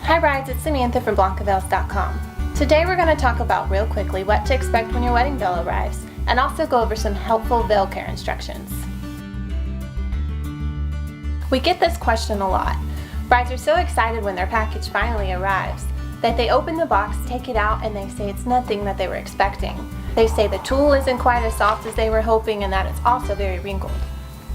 Hi brides, it's Samantha from BlancaVeils.com. Today we're going to talk about real quickly what to expect when your wedding veil arrives, and also go over some helpful veil care instructions. We get this question a lot. Brides are so excited when their package finally arrives that they open the box, take it out, and they say it's nothing that they were expecting. They say the tulle isn't quite as soft as they were hoping and that it's also very wrinkled.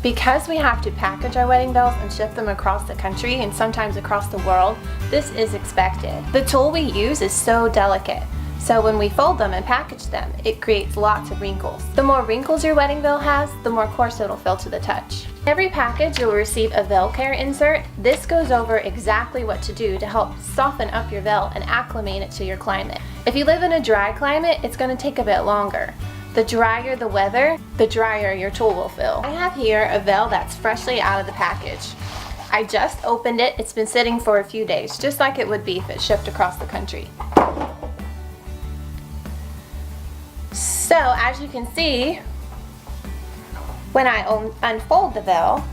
Because we have to package our wedding veils and ship them across the country and sometimes across the world, this is expected. The tulle we use is so delicate, so when we fold them and package them, it creates lots of wrinkles. The more wrinkles your wedding veil has, the more coarse it'll feel to the touch. Every package you'll receive a veil care insert. This goes over exactly what to do to help soften up your veil and acclimate it to your climate. If you live in a dry climate, it's going to take a bit longer. The drier the weather, the drier your tulle will feel. I have here a veil that's freshly out of the package. I just opened it. It's been sitting for a few days, just like it would be if it shipped across the country. So as you can see, when I unfold the veil,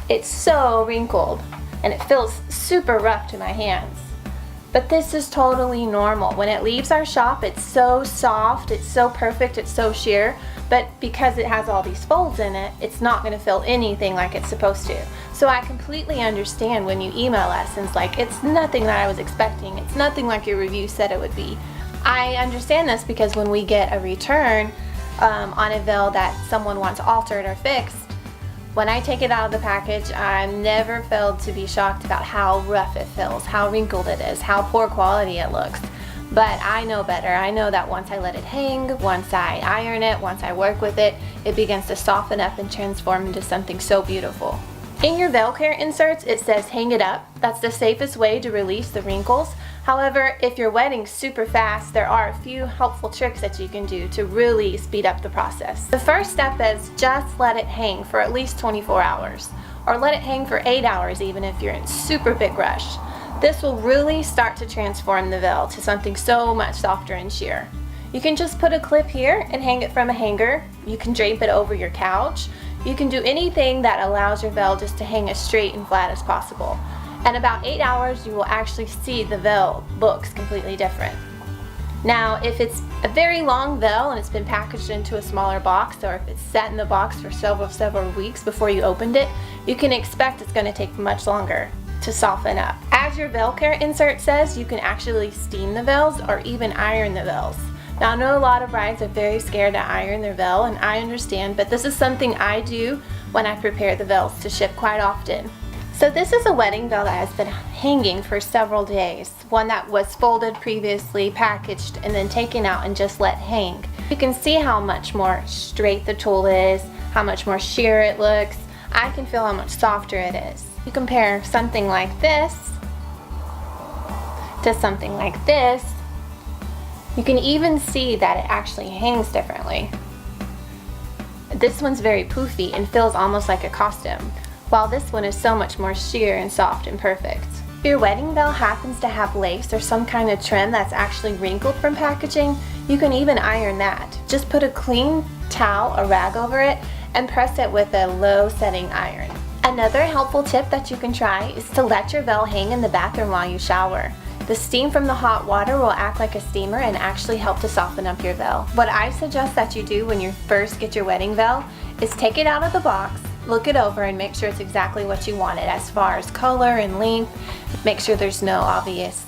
it's so wrinkled and it feels super rough to my hands. But this is totally normal. When it leaves our shop, it's so soft, it's so perfect, it's so sheer, but because it has all these folds in it, it's not going to feel anything like it's supposed to. So I completely understand when you email us and it's like, it's nothing that I was expecting, it's nothing like your review said it would be. I understand this because when we get a return on a veil that someone wants altered or fixed, when I take it out of the package, I'm never failed to be shocked about how rough it feels, how wrinkled it is, how poor quality it looks. But I know better. I know that once I let it hang, once I iron it, once I work with it, it begins to soften up and transform into something so beautiful. In your veil care inserts, it says hang it up. That's the safest way to release the wrinkles. However, if your wedding's super fast, there are a few helpful tricks that you can do to really speed up the process. The first step is just let it hang for at least 24 hours, or let it hang for 8 hours even if you're in super big rush. This will really start to transform the veil to something so much softer and sheer. You can just put a clip here and hang it from a hanger. You can drape it over your couch. You can do anything that allows your veil just to hang as straight and flat as possible. In about 8 hours, you will actually see the veil looks completely different. Now, if it's a very long veil and it's been packaged into a smaller box, or if it's sat in the box for several weeks before you opened it, you can expect it's going to take much longer to soften up. As your veil care insert says, you can actually steam the veils or even iron the veils. Now, I know a lot of brides are very scared to iron their veil, and I understand, but this is something I do when I prepare the veils to ship quite often. So this is a wedding veil that has been hanging for several days. One that was folded previously, packaged, and then taken out and just let hang. You can see how much more straight the tulle is, how much more sheer it looks. I can feel how much softer it is. You compare something like this to something like this, you can even see that it actually hangs differently. This one's very poofy and feels almost like a costume, while this one is so much more sheer and soft and perfect. If your wedding veil happens to have lace or some kind of trim that's actually wrinkled from packaging, you can even iron that. Just put a clean towel or rag over it and press it with a low setting iron. Another helpful tip that you can try is to let your veil hang in the bathroom while you shower. The steam from the hot water will act like a steamer and actually help to soften up your veil. What I suggest that you do when you first get your wedding veil is take it out of the box, look it over, and make sure it's exactly what you wanted as far as color and length. Make sure there's no obvious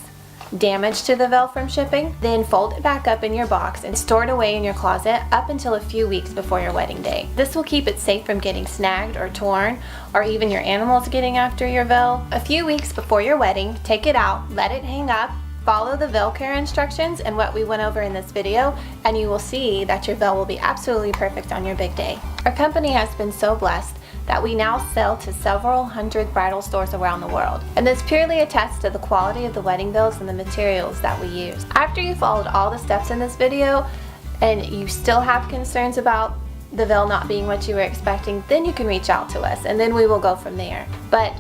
damage to the veil from shipping. Then fold it back up in your box and store it away in your closet up until a few weeks before your wedding day. This will keep it safe from getting snagged or torn, or even your animals getting after your veil. A few weeks before your wedding, take it out, let it hang up, follow the veil care instructions and what we went over in this video, and you will see that your veil will be absolutely perfect on your big day. Our company has been so blessed that we now sell to several hundred bridal stores around the world, and this purely attests to the quality of the wedding veils and the materials that we use. After you followed all the steps in this video and you still have concerns about the veil not being what you were expecting, then you can reach out to us and then we will go from there. But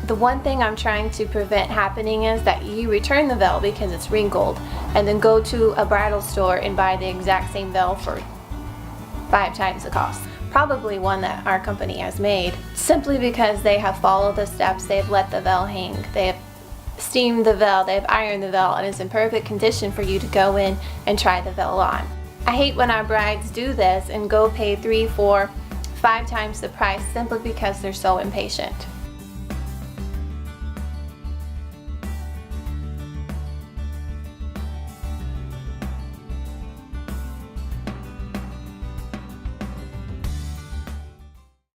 the one thing I'm trying to prevent happening is that you return the veil because it's wrinkled and then go to a bridal store and buy the exact same veil for 5 times the cost. probably one that our company has made, simply because they have followed the steps, they've let the veil hang, they have steamed the veil, they've ironed the veil, and it's in perfect condition for you to go in and try the veil on. I hate when our brides do this and go pay 3, 4, 5 times the price simply because they're so impatient.